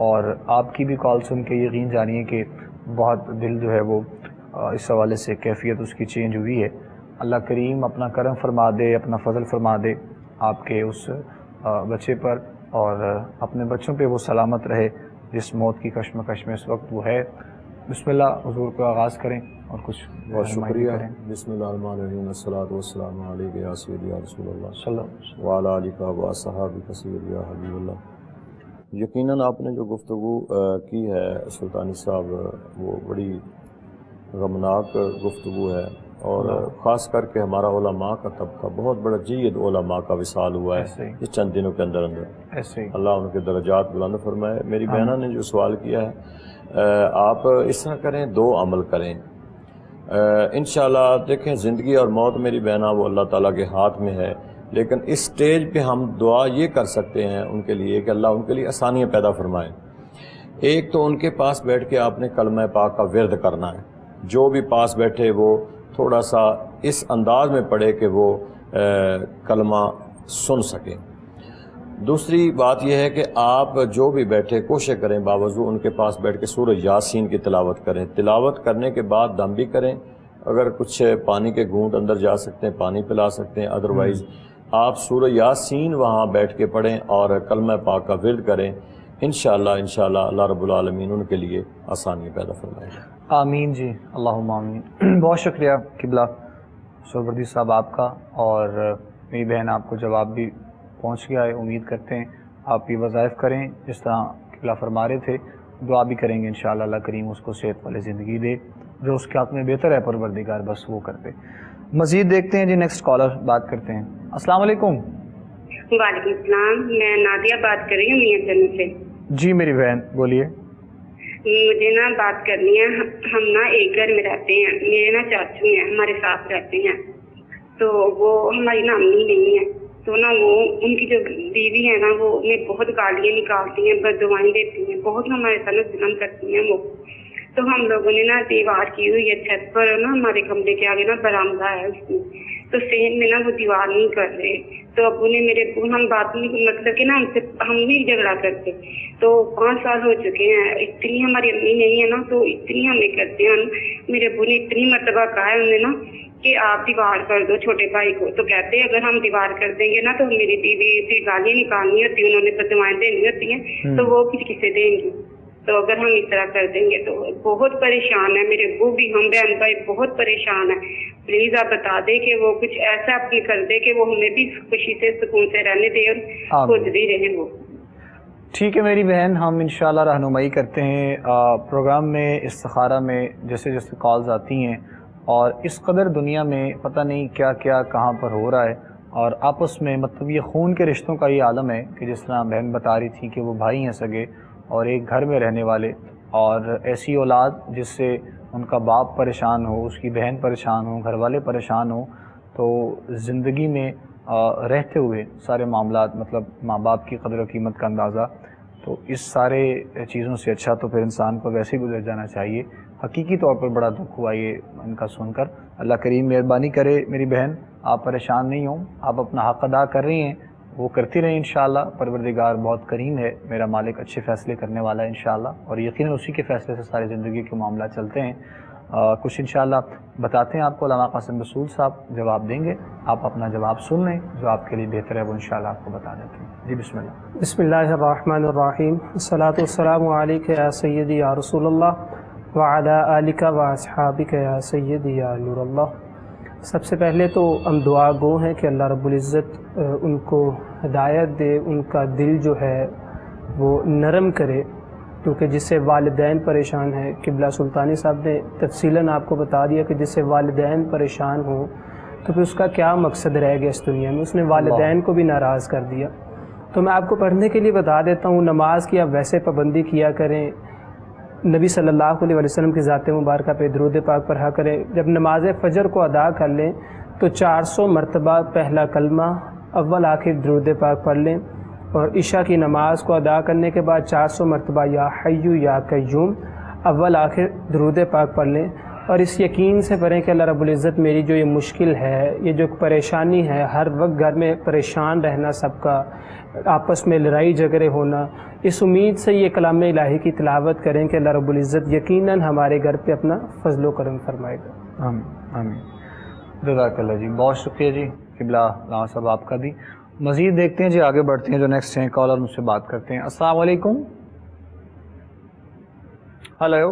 اور آپ کی بھی کال سن کے یقین جانیے کہ بہت دل جو ہے وہ اس حوالے سے کیفیت اس کی چینج ہوئی ہے۔ اللہ کریم اپنا کرم فرما دے، اپنا فضل فرما دے آپ کے اس بچے پر، اور اپنے بچوں پہ وہ سلامت رہے جس موت کی کشمکش میں اس وقت وہ ہے۔ بسم اللہ حضور کو آغاز کریں اور کچھ بہت رہنمائی شکریہ۔ کریں۔ بسم اللہ الرحمن الرحیم، والصلاۃ والسلام علیک یا سیدی یا رسول اللہ صلی اللہ علیہ وسلم۔ وعلی آلک و اصحابک سیدی یا حبیب اللہ۔ یقیناً آپ نے جو گفتگو کی ہے سلطانی صاحب، وہ بڑی غمناک گفتگو ہے، اور خاص کر کے ہمارا علماء کا طبقہ بہت بڑا جید علماء کا وصال ہوا ایسے ہے ہی، اس چند دنوں کے اندر اندر۔ ایسے ہی اللہ ان کے درجات بلند فرمائے۔ میری بہنہ نے جو سوال کیا ہے، آپ اس طرح کریں، دو عمل کریں انشاءاللہ۔ دیکھیں، زندگی اور موت میری بہنہ وہ اللہ تعالیٰ کے ہاتھ میں ہے، لیکن اس سٹیج پہ ہم دعا یہ کر سکتے ہیں ان کے لیے کہ اللہ ان کے لیے آسانیاں پیدا فرمائے۔ ایک تو ان کے پاس بیٹھ کے آپ نے کلمہ پاک کا ورد کرنا ہے، جو بھی پاس بیٹھے وہ تھوڑا سا اس انداز میں پڑھے کہ وہ کلمہ سن سکیں۔ دوسری بات یہ ہے کہ آپ جو بھی بیٹھے کوشش کریں باوضو ان کے پاس بیٹھ کے سورہ یاسین کی تلاوت کریں۔ تلاوت کرنے کے بعد دم بھی کریں، اگر کچھ پانی کے گھونٹ اندر جا سکتے ہیں پانی پلا سکتے ہیں، ادروائز آپ سورہ یاسین وہاں بیٹھ کے پڑھیں اور کلمہ پاک کا ورد کریں۔ انشاءاللہ اللہ رب العالمین ان کے لیے آسانی پیدا فرمائے گا۔ آمین جی، اللہم آمین۔ بہت شکریہ قبلہ سہروردی صاحب آپ کا، اور میری بہن آپ کو جواب بھی پہنچ گیا ہے۔ امید کرتے ہیں آپ یہ وظائف کریں جس طرح قبلہ فرما رہے تھے، دعا بھی کریں گے انشاءاللہ اللہ کریم اس کو صحت والی زندگی دے، جو اس کے حق میں بہتر ہے پروردگار بس وہ کرتے۔ مزید دیکھتے ہیں جی، نیکسٹ کالر بات کرتے ہیں۔ السلام علیکم۔ وعلیکم السلام، میں نادیہ بات کر رہی ہوں میاں جن سے۔ جی میری بہن بولیے۔ مجھے نا بات کرنی ہے، ہم نا ایک گھر میں رہتے ہیں، میرے نا چاچو ہیں ہمارے ساتھ رہتے ہیں، تو وہ ہماری نا امی نہیں ہے، تو نا وہ ان کی جو بیوی ہے نا وہ انہیں بہت گالیاں نکالتی ہیں، بددعائیں دیتی ہیں، بہت ہمارے ساتھ ظلم کرتی ہیں وہ۔ تو ہم لوگوں نے نا دیوار کی ہوئی ہے چھت پر، نا ہمارے کمرے کے آگے نا برآمدہ ہے اس میں، تو صحن میں نا وہ دیوار نہیں کر رہے، تو ابو نے میرے ہم بات نہیں مطلب کہ نا ہم نہیں جھگڑا کرتے، تو 5 سال ہو چکے ہیں، اتنی ہماری امی نہیں ہے نا تو اتنی ہمیں کرتے ہیں۔ میرے ابو نے اتنی مرتبہ کہا ہے انہیں نا کہ آپ دیوار کر دو چھوٹے بھائی کو، تو کہتے ہیں اگر ہم دیوار کر دیں گے نا تو میری بیوی پھر گالیاں نکالنی ہوتی ہیں، انہوں نے بددعائیں دینی ہوتی ہیں، تو وہ پھر کسے دیں گی؟ تو اگر ہم اس طرح کر دیں گے تو بہت پریشان ہے میرے ابو بھی، ہم بہن بھائی بہت پریشان ہیں۔ پلیز آپ بتا دیں کہ وہ کچھ ایسا اپنے کر دے کہ وہ ہمیں بھی خوشی سے سکون سے رہنے دے اور خود بھی رہیں وہ۔ ٹھیک ہے میری بہن، ہم انشاءاللہ رہنمائی کرتے ہیں پروگرام میں، استخارہ میں جیسے جیسے کالز آتی ہیں، اور اس قدر دنیا میں پتہ نہیں کیا کیا کہاں پر ہو رہا ہے، اور آپس میں مطلب یہ خون کے رشتوں کا یہ عالم ہے کہ جس طرح بہن بتا رہی تھی کہ وہ بھائی ہیں سگے اور ایک گھر میں رہنے والے، اور ایسی اولاد جس سے ان کا باپ پریشان ہو، اس کی بہن پریشان ہو، گھر والے پریشان ہوں، تو زندگی میں رہتے ہوئے سارے معاملات مطلب ماں باپ کی قدر و قیمت کا اندازہ، تو اس سارے چیزوں سے اچھا تو پھر انسان کو ویسے ہی گزر جانا چاہیے۔ حقیقی طور پر بڑا دکھ ہوا یہ ان کا سن کر۔ اللہ کریم مہربانی کرے میری بہن، آپ پریشان نہیں ہوں، آپ اپنا حق ادا کر رہی ہیں، وہ کرتی رہیں انشاءاللہ۔ پروردگار بہت کریم ہے، میرا مالک اچھے فیصلے کرنے والا ہے انشاءاللہ، اور یقیناً اسی کے فیصلے سے ساری زندگی کے معاملات چلتے ہیں۔ کچھ انشاءاللہ بتاتے ہیں آپ کو علامہ قاسم رسول صاحب، جواب دیں گے، آپ اپنا جواب سن لیں، جو آپ کے لیے بہتر ہے وہ انشاءاللہ آپ کو بتا دیتے ہیں۔ جی بسم اللہ۔ بسم اللہ الرحمن الرحیم، الصلاۃ والسلام علیک یا سیدی یا رسول اللہ وعلی آلک و اصحابک یا سیدی یا نور اللہ۔ سب سے پہلے تو ہم دعا گو ہیں کہ اللہ رب العزت ان کو ہدایت دے، ان کا دل جو ہے وہ نرم کرے، کیونکہ جس سے والدین پریشان ہیں، قبلہ سلطانی صاحب نے تفصیلاً آپ کو بتا دیا کہ جس سے والدین پریشان ہوں تو پھر اس کا کیا مقصد رہ گیا اس دنیا میں، اس نے والدین کو بھی ناراض کر دیا۔ تو میں آپ کو پڑھنے کے لیے بتا دیتا ہوں، نماز کی آپ ویسے پابندی کیا کریں، نبی صلی اللہ علیہ وسلم کی ذات مبارکہ پہ درود پاک پڑھا کریں۔ جب نماز فجر کو ادا کر لیں تو 400 مرتبہ پہلا کلمہ اول آخر درود پاک پڑھ لیں، اور عشاء کی نماز کو ادا کرنے کے بعد 400 مرتبہ یا حیو یا قیوم اول آخر درود پاک پڑھ لیں۔ اور اس یقین سے پڑھیں کہ اللہ رب العزت میری جو یہ مشکل ہے، یہ جو پریشانی ہے، ہر وقت گھر میں پریشان رہنا، سب کا آپس میں لڑائی جھگڑے ہونا، اس امید سے یہ کلام الہی کی تلاوت کریں کہ اللہ رب العزت یقیناً ہمارے گھر پہ اپنا فضل و کرم فرمائے گا۔ آمین آمین، جزاک اللہ جی، بہت شکریہ جی قبلہ علامہ صاحب آپ کا بھی۔ مزید دیکھتے ہیں جی، آگے بڑھتے ہیں، جو نیکسٹ ہیں کالر مجھ سے بات کرتے ہیں۔ السلام علیکم۔ ہلو،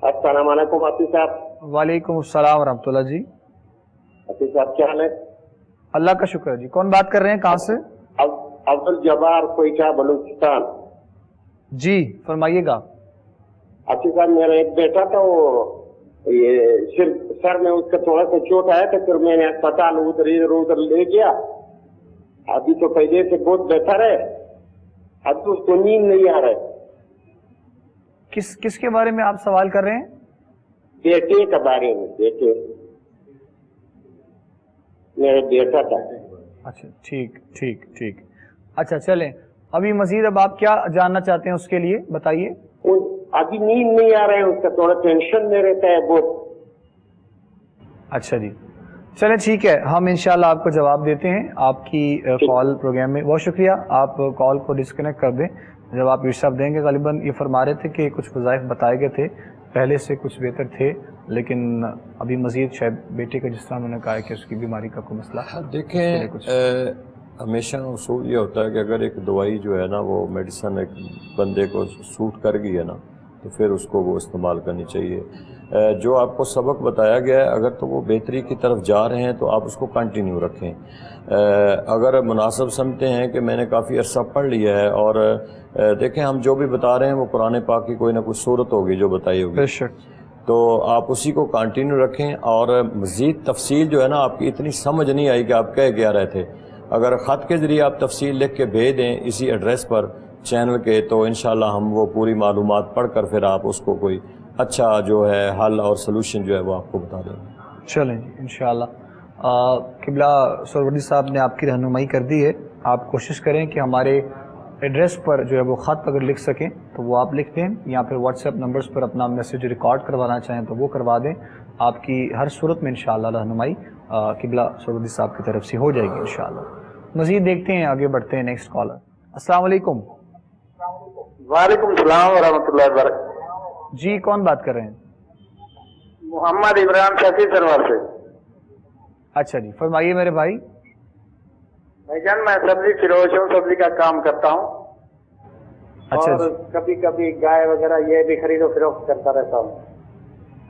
السلام علیکم حافظ صاحب۔ وعلیکم السلام ورحمۃ اللہ جی۔ حافظ صاحب کیا حال ہے؟ اللہ کا شکر ہے جی، کون بات کر رہے ہیں، کہاں سے؟ عبد الجبار کوئٹہ بلوچستان۔ جی فرمائیے گا۔ حافظ صاحب میرا ایک بیٹا تھا، وہ یہ سر میں اس کا تھوڑا سا چوٹ آیا تھا، پھر میں نے اسپتال ادھر لے گیا۔ ابھی تو پہلے سے بہت بہتر ہے، اب تو اس کو نیند نہیں آ رہا ہے۔ کس کے بارے میں آپ سوال کر رہے ہیں؟ بیٹے کے بارے میں، بیٹے میرے بیٹا تھا۔ اچھا ٹھیک ٹھیک ٹھیک، اچھا چلیں، ابھی مزید اب آپ کیا جاننا چاہتے ہیں اس کے لیے بتائیے۔ ابھی نیند نہیں آ رہا ہے، اس کا تھوڑا ٹینشن میں رہتا ہے بہت۔ اچھا جی چلیں ٹھیک ہے، ہم انشاءاللہ آپ کو جواب دیتے ہیں آپ کی کال پروگرام میں۔ بہت شکریہ، آپ کال کو ڈسکنیکٹ کر دیں جب آپ ارشاد دیں گے۔ غالباً یہ فرما رہے تھے کہ کچھ وظائف بتائے گئے تھے پہلے سے، کچھ بہتر تھے، لیکن ابھی مزید شاید بیٹے کا، جس طرح انہوں نے کہا ہے کہ اس کی بیماری کا کوئی مسئلہ۔ دیکھیں ہمیشہ اصول یہ ہوتا ہے کہ اگر ایک دوائی جو ہے نا، وہ میڈیسن ایک بندے کو سوٹ کر گئی ہے نا، تو پھر اس کو وہ استعمال کرنی چاہیے۔ جو آپ کو سبق بتایا گیا ہے، اگر تو وہ بہتری کی طرف جا رہے ہیں تو آپ اس کو کنٹینیو رکھیں۔ اگر مناسب سمجھتے ہیں کہ میں نے کافی عرصہ پڑھ لیا ہے، اور دیکھیں ہم جو بھی بتا رہے ہیں وہ قرآن پاک کی کوئی نہ کوئی صورت ہوگی جو بتائی ہوگی، بے شک، تو آپ اسی کو کنٹینیو رکھیں۔ اور مزید تفصیل جو ہے نا، آپ کی اتنی سمجھ نہیں آئی کہ آپ کہہ کیا رہے تھے، اگر خط کے ذریعے آپ تفصیل لکھ کے بھیج دیں اسی ایڈریس پر چینل کے، تو انشاءاللہ ہم وہ پوری معلومات پڑھ کر پھر آپ اس کو کوئی اچھا جو ہے حل اور سلوشن جو ہے وہ آپ کو بتا دیں گے۔ چلیں جی انشاءاللہ۔ قبلہ سروردی صاحب نے آپ کی رہنمائی کر دی ہے، آپ کوشش کریں کہ ہمارے ایڈریس پر جو ہے وہ خط اگر لکھ سکیں تو وہ آپ لکھ دیں، یا پھر واٹس ایپ نمبرز پر اپنا میسیج ریکارڈ کروانا چاہیں تو وہ کروا دیں۔ آپ کی ہر صورت میں انشاءاللہ رہنمائی قبلہ سروردی صاحب کی طرف سے ہو جائے گی انشاءاللہ۔ مزید دیکھتے ہیں، آگے بڑھتے ہیں، نیکسٹ کالر۔ السلام علیکم۔ وعلیکم السلام ورحمۃ اللہ وبرکاتہ۔ جی کون بات کر رہے ہیں؟ محمد عمران شفیع سرور سے۔ اچھا جی فرمائیے میرے بھائی۔ بھائی جان میں سبزی فروش ہوں، سبزی کا کام کرتا ہوں، اچھا اور جی کبھی کبھی گائے وغیرہ یہ بھی خرید و فروخت کرتا رہتا ہوں۔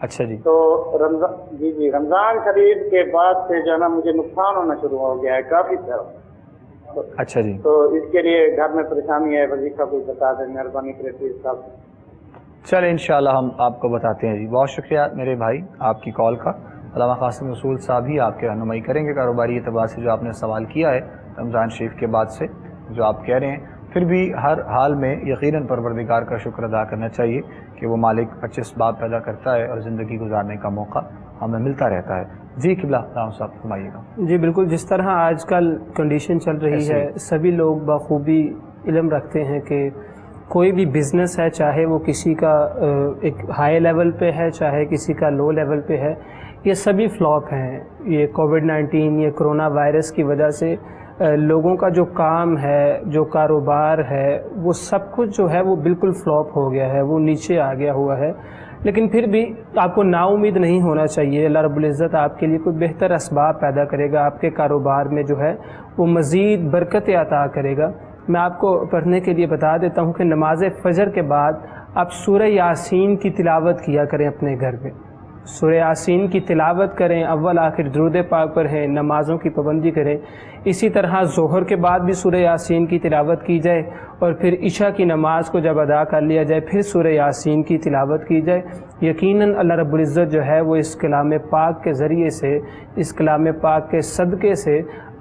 اچھا جی تو رمضان شریف کے بعد سے جو ہے نا مجھے نقصان ہونا شروع ہو گیا ہے کافی طرح۔ اچھا جی تو اس کے لیے گھر میں پریشانی ہے، وظیفہ کوئی بتا دیں مہربانی کرے صاحب۔ چلیں انشاءاللہ ہم آپ کو بتاتے ہیں جی۔ بہت شکریہ میرے بھائی آپ کی کال کا۔ علامہ قاسم رسول صاحب ہی آپ کی رہنمائی کریں گے کاروباری اعتبار سے، جو آپ نے سوال کیا ہے رمضان شریف کے بعد سے جو آپ کہہ رہے ہیں۔ پھر بھی ہر حال میں یقیناً پروردگار کا شکر ادا کرنا چاہیے کہ وہ مالک 25 باب پیدا کرتا ہے اور زندگی گزارنے کا موقع ہمیں ملتا رہتا ہے۔ جی قبلہ رام صاحب فرمائیے گا۔ جی بالکل، جس طرح آج کل کنڈیشن چل رہی ہے، سبھی لوگ بخوبی علم رکھتے ہیں کہ کوئی بھی بزنس ہے، چاہے وہ کسی کا ایک ہائی لیول پہ ہے، چاہے کسی کا لو لیول پہ ہے، یہ سبھی فلاپ ہیں۔ یہ کووڈ-19، یہ کرونا وائرس کی وجہ سے لوگوں کا جو کام ہے، جو کاروبار ہے، وہ سب کچھ جو ہے وہ بالکل فلاپ ہو گیا ہے، وہ نیچے آ گیا ہوا ہے۔ لیکن پھر بھی آپ کو نا امید نہیں ہونا چاہیے۔ اللہ رب العزت آپ کے لیے کوئی بہتر اسباب پیدا کرے گا، آپ کے کاروبار میں جو ہے وہ مزید برکت عطا کرے گا۔ میں آپ کو پڑھنے کے لیے بتا دیتا ہوں کہ نماز فجر کے بعد آپ سورہ یاسین کی تلاوت کیا کریں اپنے گھر میں۔ سورہ یاسین کی تلاوت کریں، اول آخر درود پاک پڑھیں، نمازوں کی پابندی کریں۔ اسی طرح ظہر کے بعد بھی سورہ یاسین کی تلاوت کی جائے، اور پھر عشاء کی نماز کو جب ادا کر لیا جائے پھر سورہ یاسین کی تلاوت کی جائے۔ یقیناً اللہ رب العزت جو ہے وہ اس کلام پاک کے ذریعے سے، اس کلام پاک کے صدقے سے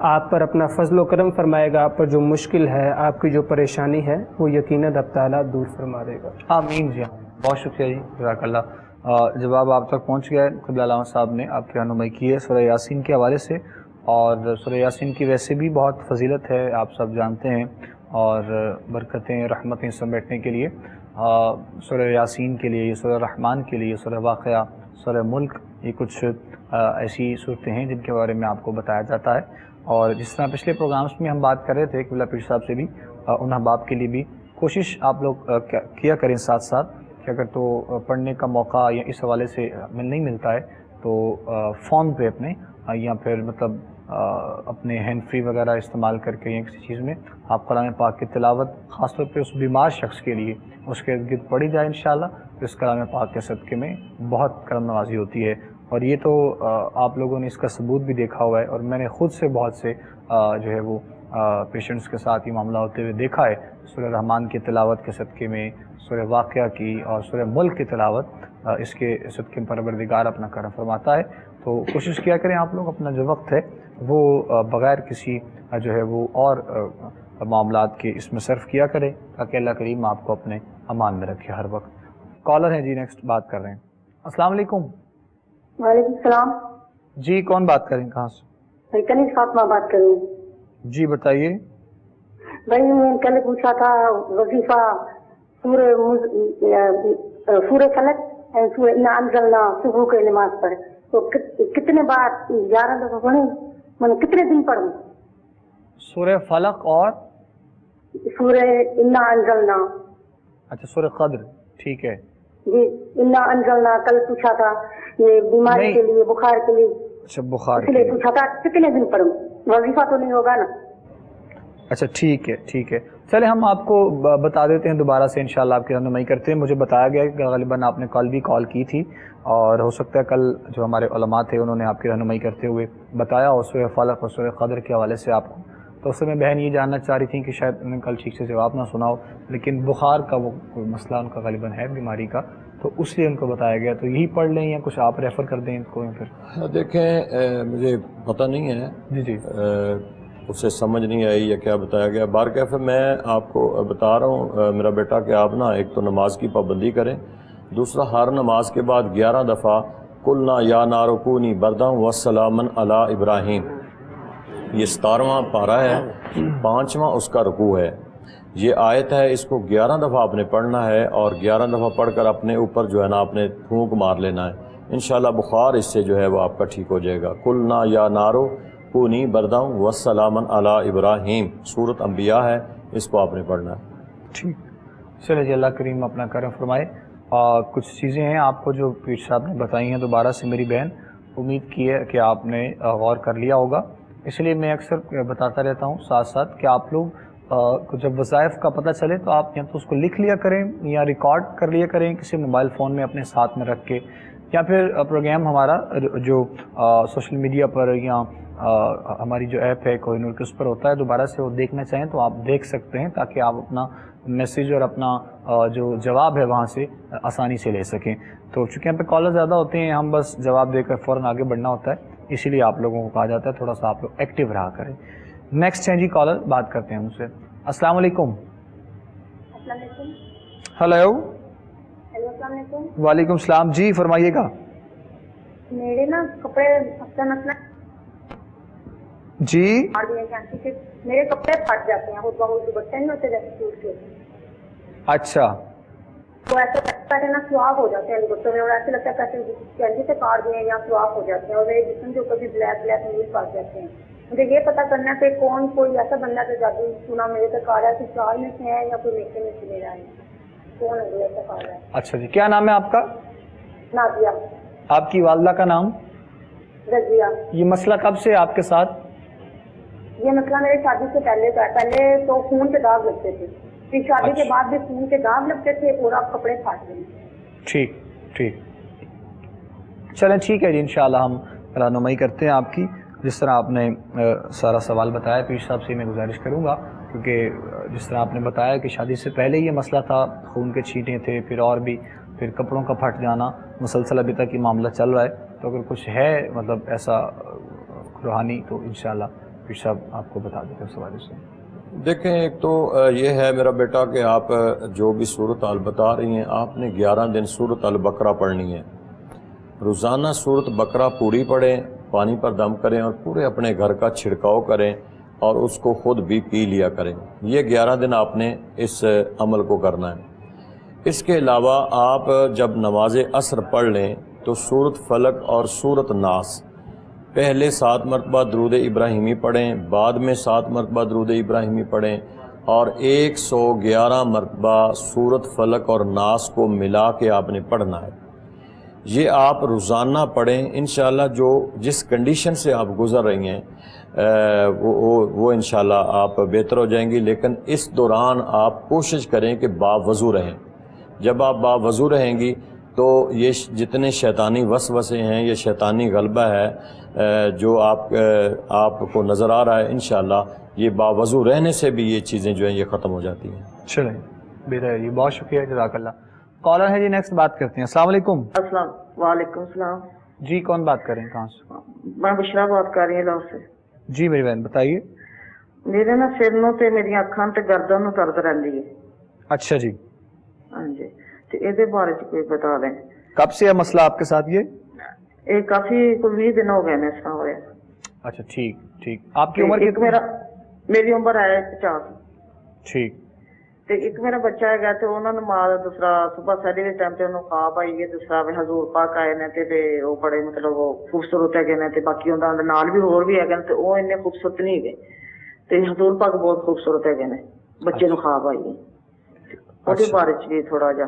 آپ پر اپنا فضل و کرم فرمائے گا۔ آپ پر جو مشکل ہے، آپ کی جو پریشانی ہے، وہ یقیناً رب تعالیٰ دور فرما دے گا۔ آمین جی، بہت شکریہ جی، جزاک اللہ۔ جواب آپ تک پہنچ گیا ہے۔ قبلہ علامہ صاحب نے آپ کی رہنمائی کی ہے سورہ یاسین کے حوالے سے، اور سورہ یاسین کی ویسے بھی بہت فضیلت ہے، آپ سب جانتے ہیں، اور برکتیں رحمتیں سمیٹنے کے لیے سورہ یاسین کے لیے، سورہ رحمان کے لیے، سورہ واقعہ، سورہ ملک، یہ کچھ ایسی صورتیں ہیں جن کے بارے میں آپ کو بتایا جاتا ہے. اور جس طرح پچھلے پروگرامز میں ہم بات کر رہے تھے قبلہ پیر صاحب سے بھی، ان احباب کے لیے بھی کوشش آپ لوگ کیا کریں ساتھ ساتھ کہ اگر تو پڑھنے کا موقع یا اس حوالے سے نہیں ملتا ہے تو فون پہ اپنے یا پھر مطلب اپنے ہینڈ فری وغیرہ استعمال کر کے یا کسی چیز میں آپ قرآن پاک کی تلاوت خاص طور پہ اس بیمار شخص کے لیے اس کے ارد گرد پڑھی جائے انشاءاللہ. تو اس کلام پاک کے صدقے میں بہت کرم نوازی ہوتی ہے. اور یہ تو آپ لوگوں نے اس کا ثبوت بھی دیکھا ہوا ہے، اور میں نے خود سے بہت سے جو ہے وہ پیشنٹس کے ساتھ یہ معاملہ ہوتے ہوئے دیکھا ہے. سورہ رحمان کی تلاوت کے صدقے میں، سورہ واقعہ کی اور سورہ ملک کی تلاوت اس کے صدقے میں پروردگار اپنا کرم فرماتا ہے. تو کوشش کیا کریں آپ لوگ اپنا جو وقت ہے وہ بغیر کسی جو ہے وہ اور معاملات کے اس میں صرف کیا کریں تاکہ اللہ کریم آپ کو اپنے امان میں رکھے ہر وقت. کالر ہیں جی، نیکسٹ بات کر رہے ہیں. السلام علیکم. وعلیکم السلام. جی کون بات کریں، کہاں سے؟ کنیز فاطمہ بات کر رہی ہوں. جی بتائیے. بھائی میں کل پوچھا تھا وظیفہ سورہ فلق سورہ انا انزلنا صبح کے نماز پر تو کتنے بار 11 دفعہ پڑھیں، میں کتنے دن پڑھوں؟ سورہ فلق اور سورہ انا انزلنا. اچھا سورہ قدر، ٹھیک ہے جی انا انزلنا کل پوچھا تھا، یہ بیماری کے لیے بخار کے لیے. اچھا بخار اس لیے پوچھا تھا کتنے دن پڑھوں، وظیفہ تو نہیں ہوگا نا؟ اچھا ٹھیک ہے ٹھیک ہے. چلے ہم آپ کو بتا دیتے ہیں دوبارہ سے انشاءاللہ آپ کی رہنمائی کرتے ہیں. مجھے بتایا گیا کہ غالباً آپ نے کل بھی کال کی تھی اور ہو سکتا ہے کل جو ہمارے علماء تھے انہوں نے آپ کی رہنمائی کرتے ہوئے بتایا اور سورہ فلق اور سورہ قدر کے حوالے سے آپ کو. تو اس میں بہن یہ جاننا چاہ رہی تھیں کہ شاید انہوں نے کل ٹھیک سے جواب نہ سنا ہو، لیکن بخار کا وہ کوئی مسئلہ ان کا غالباً ہے بیماری کا، تو اس لیے ان کو بتایا گیا. تو یہی پڑھ لیں یا کچھ آپ ریفر کر دیں ان کو؟ پھر دیکھیں مجھے پتہ نہیں ہے جی جی اسے سمجھ نہیں آئی یا کیا بتایا گیا. بارکیف میں آپ کو بتا رہا ہوں میرا بیٹا کہ آپ نا ایک تو نماز کی پابندی کریں، دوسرا ہر نماز کے بعد 11 دفعہ قلنا یا نار کونی برداً وسلاما علی ابراہیم. یہ 17واں پارہ ہے، 5واں اس کا رکوع ہے. یہ آیت ہے، اس کو 11 دفعہ آپ نے پڑھنا ہے اور 11 دفعہ پڑھ کر اپنے اوپر جو ہے نا آپ نے پھونک مار لینا ہے. انشاءاللہ بخار اس سے جو ہے وہ آپ کا ٹھیک ہو جائے گا. قلنا یا نارو کونی برداً وسلاما علی ابراہیم، سورۃ انبیاء ہے، اس کو آپ نے پڑھنا ہے. ٹھیک. چلے جی اللہ کریم اپنا کرم فرمائے. کچھ چیزیں ہیں آپ کو جو پیر صاحب نے بتائی ہیں دوبارہ سے میری بہن، امید کی ہے کہ آپ نے غور کر لیا ہوگا. اس لیے میں اکثر بتاتا رہتا ہوں ساتھ ساتھ کہ آپ لوگ جب وظائف کا پتہ چلے تو آپ یا تو اس کو لکھ لیا کریں یا ریکارڈ کر لیا کریں کسی موبائل فون میں اپنے ساتھ میں رکھ کے، یا پھر پروگرام ہمارا جو سوشل میڈیا پر یا ہماری جو ایپ ہے کوہ نور کے اس پر ہوتا ہے، دوبارہ سے وہ دیکھنا چاہیں تو آپ دیکھ سکتے ہیں تاکہ آپ اپنا میسیج اور اپنا جو جواب ہے وہاں سے آسانی سے لے سکیں. تو چونکہ یہاں پہ کالر زیادہ ہوتے ہیں، ہم بس جواب دے کر فوراً آگے بڑھنا ہوتا ہے، اسی لیے آپ لوگوں کو کہا جاتا ہے تھوڑا سا آپ لوگ ایکٹیو رہا کریں. نیکسٹ ہیں جی کالر، بات کرتے ہیں مجھ سے. السلام علیکم. السلام علیکم. ہلو. ہیلو السلام علیکم. وعلیکم السلام. جی فرمائیے گا. میرے نا کپڑے مسئلہ جی میرے کپڑے پھٹ جاتے ہیں، بہت دوپٹے نہیں ہوتے جیسے سوٹ کے. اچھا. تو ایسے لگتا ہے نا سواپ ہو جاتے ہیں دوپٹوں میں، اور ایسے لگتا ہے کیسے کینڈی سے کاٹ دیے یا سواپ ہو جاتے ہیں، اور میرے جسم کے اوپر بھی بلیک بلیک نیل پڑ جاتے ہیں. مجھے یہ پتا کرنا ہے کہ کون کوئی ایسا بندہ جو جادو سنا میرے تک آ رہا ہے، کہ چال میں سے ہے یا کوئی میٹھے میں سے لے رہا ہے، کون ہے ایسا آ رہا ہے؟ اچھا جی، کیا نام ہے آپ کا؟ نادیہ. آپ کی والدہ کا نام؟ رضیہ. یہ مسئلہ کب سے آپ کے ساتھ؟ یہ مسئلہ میرے شادی سے پہلے کا ہے. پہلے تو خون کے داغ لگتے تھے، پھر شادی کے بعد بھی خون کے داغ لگتے تھے اور اب کپڑے پھٹ گئے. ٹھیک ٹھیک. چلیں ٹھیک ہے جی، انشاءاللہ ہم رہنمائی کرتے ہیں آپ کی. جس طرح آپ نے سارا سوال بتایا پیر صاحب سے میں گزارش کروں گا، کیونکہ جس طرح آپ نے بتایا کہ شادی سے پہلے یہ مسئلہ تھا، خون کے چھینٹے تھے، پھر اور بھی پھر کپڑوں کا پھٹ جانا، مسلسل ابھی تک یہ معاملہ چل رہا ہے. تو اگر کچھ ہے مطلب ایسا روحانی تو انشاءاللہ پیر صاحب آپ کو بتا دیتے ہیں اس حوالے سے. دیکھیں ایک تو یہ ہے میرا بیٹا کہ آپ جو بھی صورت حال بتا رہی ہیں، آپ نے 11 دن صورت البقرہ پڑھنی ہے. روزانہ صورت بقرہ پوری پڑھیں، پانی پر دم کریں اور پورے اپنے گھر کا چھڑکاؤ کریں اور اس کو خود بھی پی لیا کریں. یہ 11 دن آپ نے اس عمل کو کرنا ہے. اس کے علاوہ آپ جب نماز عصر پڑھ لیں تو سورت فلق اور سورت ناس پہلے 7 مرتبہ درود ابراہیمی پڑھیں، بعد میں 7 مرتبہ درود ابراہیمی پڑھیں، اور 111 مرتبہ سورت فلق اور ناس کو ملا کے آپ نے پڑھنا ہے۔ یہ آپ روزانہ پڑھیں، انشاءاللہ جو جس کنڈیشن سے آپ گزر رہی ہیں وہ انشاءاللہ آپ بہتر ہو جائیں گی، لیکن اس دوران آپ کوشش کریں کہ باوضو رہیں۔ جب آپ باوضو رہیں گی تو یہ جتنے شیطانی وسوسے ہیں، یہ شیطانی غلبہ ہے جو آپ کو نظر آ رہا ہے، انشاءاللہ یہ باوضو رہنے سے بھی یہ چیزیں جو ہیں یہ ختم ہو جاتی ہیں۔ چلیں بہتر ہے جی، بہت شکریہ، جزاک اللہ۔ کالر ہے جی، نیکسٹ بات کرتے ہیں۔ السلام علیکم۔ السلام وعلیکم السلام جی کون بات کر رہے ہیں، کہاں سے؟ میں بشرا بات کر رہی ہوں لاہور سے۔ جی میری بہن بتائیے۔ میرے نا سر نو تے میری اکھاں تے گردن نو درد رہندی ہے۔ اچھا جی، ہاں جی، تے اے دے بارے چ کوئی بتا دیں۔ کب سے ہے مسئلہ آپ کے ساتھ یہ؟ اے کافی کوئی 20 دن ہو گئے نے اس طرح ہوئے۔ اچھا ٹھیک ٹھیک، آپ کی عمر کتنی؟ میری عمر ہے 50۔ ٹھیک، تے ایک میرا بچہ ہے تے انہاں نوں مال دوسرا صبح ساڑھے کے ٹائم تے انہوں خواب آئی ہے، دوسرا حضور پاک آئے نے تے وہ بڑے مطلب وہ خوبصورت ہے نے تے باقی انہاں دے نال بھی ہور بھی ہے تے وہ اتنے خوبصورت نہیں ہے تے حضور پاک بہت خوبصورت ہے نے، بچے نوں خواب آئی ہے۔ ਉਹਦੇ ਬਾਰੇ ਚ ਵੀ ਥੋੜਾ ਜਿਹਾ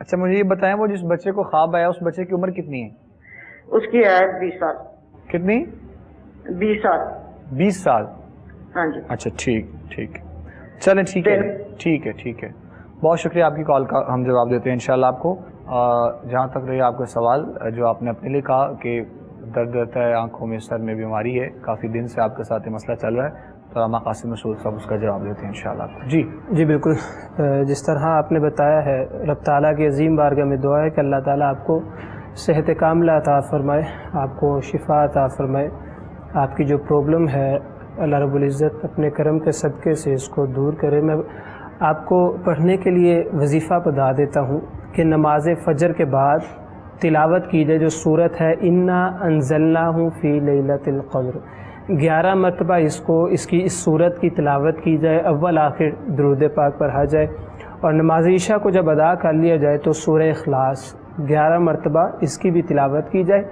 اچھا مجھے یہ بتائیں، وہ جس بچے کو خواب آیا اس بچے کی عمر کتنی ہے؟ اس کی ہے 20 سال۔ کتنی؟ 20 سال۔ 20 سال؟ ہاں جی۔ اچھا ٹھیک ٹھیک، چلیں ٹھیک ہے ٹھیک ہے ٹھیک ہے، بہت شکریہ آپ کی کال کا، ہم جواب دیتے ہیں انشاءاللہ آپ کو۔ جہاں تک رہی آپ کا سوال جو آپ نے اپنے لیے کہا کہ درد رہتا ہے آنکھوں میں، سر میں بیماری ہے، کافی دن سے آپ کے ساتھ یہ مسئلہ چل رہا ہے، تو علامہ قاسم مسعود صاحب اس کا جواب دیتے ہیں انشاءاللہ آپ کو۔ جی بالکل، جس طرح آپ نے بتایا ہے، رب تعالیٰ کی عظیم بارگاہ میں دعا ہے کہ اللہ تعالیٰ آپ کو صحت کاملہ عطا فرمائے، آپ کو شفا عطا فرمائے، آپ کی جو پرابلم ہے اللہ رب العزت اپنے کرم کے صدقے سے اس کو دور کرے۔ میں آپ کو پڑھنے کے لیے وظیفہ بتا دیتا ہوں کہ نماز فجر کے بعد تلاوت کی جائے جو صورت ہے انا انزلناہ فی لیلۃ القدر، 11 مرتبہ اس کی صورت کی تلاوت کی جائے، اول آخر درود پاک پڑھا جائے، اور نماز عشاء کو جب ادا کر لیا جائے تو سورہ اخلاص 11 مرتبہ اس کی بھی تلاوت کی جائے،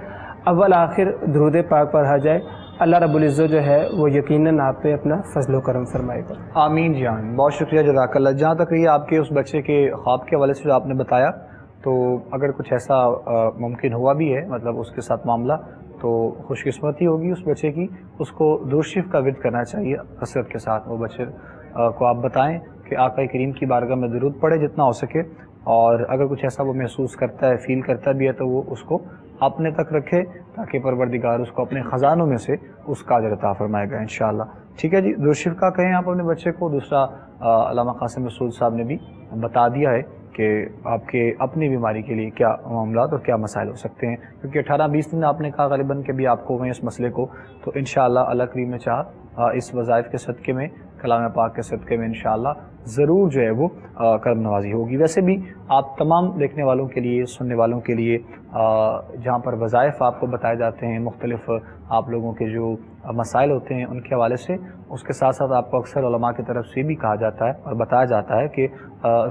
اول آخر درود پاک پڑھا جائے۔ اللہ رب العزت جو ہے وہ یقیناً آپ پہ اپنا فضل و کرم فرمائے گا۔ آمین جی آمین، بہت شکریہ، جزاک اللہ۔ جہاں تک رہی آپ کے اس بچے کے خواب کے حوالے سے جو آپ نے بتایا، تو اگر کچھ ایسا ممکن ہوا بھی ہے، مطلب اس کے ساتھ معاملہ، تو خوش قسمتی ہوگی اس بچے کی، اس کو درود شریف کا ورد کرنا چاہیے کثرت کے ساتھ۔ وہ بچے کو آپ بتائیں کہ آقا کریم کی بارگاہ میں درود پڑھے جتنا ہو سکے، اور اگر کچھ ایسا وہ محسوس کرتا ہے، فیل کرتا بھی ہے، تو وہ اس کو اپنے تک رکھے تاکہ پروردگار اس کو اپنے خزانوں میں سے اس کا اجر عطا فرمائے گا انشاءاللہ۔ ٹھیک ہے جی، درود شریف کا کہیں آپ اپنے بچے کو۔ دوسرا علامہ قاسم مسعود صاحب نے بھی بتا دیا ہے کہ آپ کے اپنی بیماری کے لیے کیا معاملات اور کیا مسائل ہو سکتے ہیں، کیونکہ 18-20 دن آپ نے کہا غالباً کہ بھی آپ کو ہوئے اس مسئلے کو، تو انشاءاللہ اللہ کریم نے چاہا اس وظائف کے صدقے میں، کلام پاک کے صدقے میں انشاءاللہ ضرور جو ہے وہ کرم نوازی ہوگی۔ ویسے بھی آپ تمام دیکھنے والوں کے لیے، سننے والوں کے لیے، جہاں پر وظائف آپ کو بتائے جاتے ہیں، مختلف آپ لوگوں کے جو مسائل ہوتے ہیں ان کے حوالے سے، اس کے ساتھ ساتھ آپ کو اکثر علماء کی طرف سے بھی کہا جاتا ہے اور بتایا جاتا ہے کہ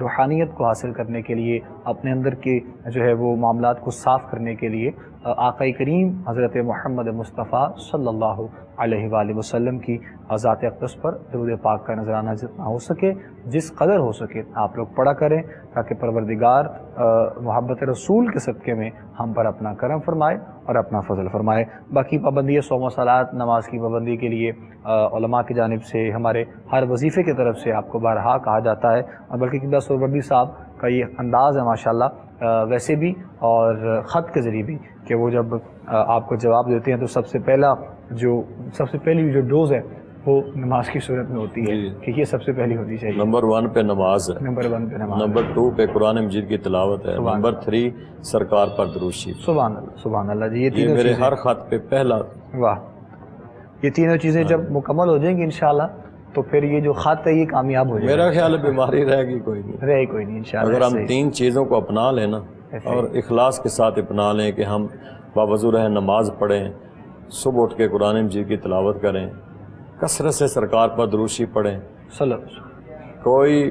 روحانیت کو حاصل کرنے کے لیے، اپنے اندر کے جو ہے وہ معاملات کو صاف کرنے کے لیے آقا کریم حضرت محمد مصطفیٰ صلی اللہ علیہ وآلہ وسلم کی ذات اقدس پر درود پاک کا نذرانہ جتنا ہو سکے، جس قدر ہو سکے آپ لوگ پڑھا کریں، تاکہ پروردگار محبت رسول کے صدقے میں ہم پر اپنا کرم فرمائے اور اپنا فضل فرمائے۔ باقی پابندی صوم و صلات، نماز کی پابندی کے لیے علماء کی جانب سے، ہمارے ہر وظیفے کی طرف سے آپ کو بارہا کہا جاتا ہے، اور بلکہ قبلہ سہروردی صاحب کا یہ انداز ہے ماشاءاللہ ویسے بھی اور خط کے ذریعے بھی، کہ وہ جب آپ کو جواب دیتے ہیں تو سب سے پہلی جو ڈوز ہے وہ نماز کی صورت میں ہوتی ہے کہ یہ سب سے پہلی ہونی چاہیے۔ نمبر 1 پہ نماز ہے، نمبر 1 پہ نماز، نمبر 2 پہ قرآن مجید کی تلاوت ہے، نمبر 3 سرکار پر درود شریف۔ سبحان اللہ سبحان اللہ جی، یہ میرے ہر خط پہ پہلا۔ واہ، یہ تینوں چیزیں جب مکمل ہو جائیں گی انشاءاللہ تو پھر یہ جو خط ہے یہ کامیاب ہو جائے گا۔ میرا خیال ہے بیماری رہے گی کوئی نہیں، انشاءاللہ۔ اگر ہم 3 چیزوں کو اپنا لیں نا، اور اخلاص کے ساتھ اپنا لیں کہ ہم باوضو رہیں، نماز پڑھیں، صبح اٹھ کے قرآن مجید کی تلاوت کریں، کثرت سے سرکار پر درود شریف پڑھیں، صلی اللہ علیہ وسلم، کوئی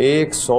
100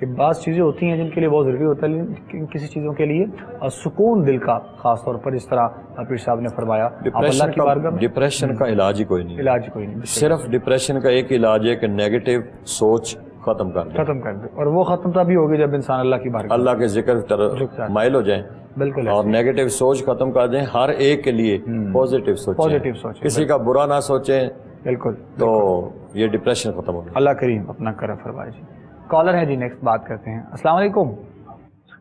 کہ بعض چیزیں ہوتی ہیں جن کے لیے بہت ضروری ہوتا ہے، لیکن کسی چیزوں کے لیے سکون دل کا، خاص طور پر اس طرح پیر صاحب نے فرمایا اللہ کی بارگاہ میں ڈپریشن کا علاج ہی کوئی نہیں، علاج کوئی نہیں، صرف ڈپریشن کا ایک علاج ہے کہ نیگیٹو سوچ ختم کر دیں، اور وہ ختم تبھی ہوگی جب انسان اللہ کی بارگاہ اللہ کے ذکر کی طرف مائل ہو جائیں، بالکل، اور نیگیٹو سوچ ختم کر دیں، ہر ایک کے لیے پازیٹیو سوچیں، کسی کا برا نہ سوچیں، بالکل، تو یہ ڈپریشن ختم ہوگا۔ اللہ کریم اپنا کرم فرمائے جی۔ کالر ہے جی، نیکسٹ بات کرتے ہیں۔ السلام علیکم۔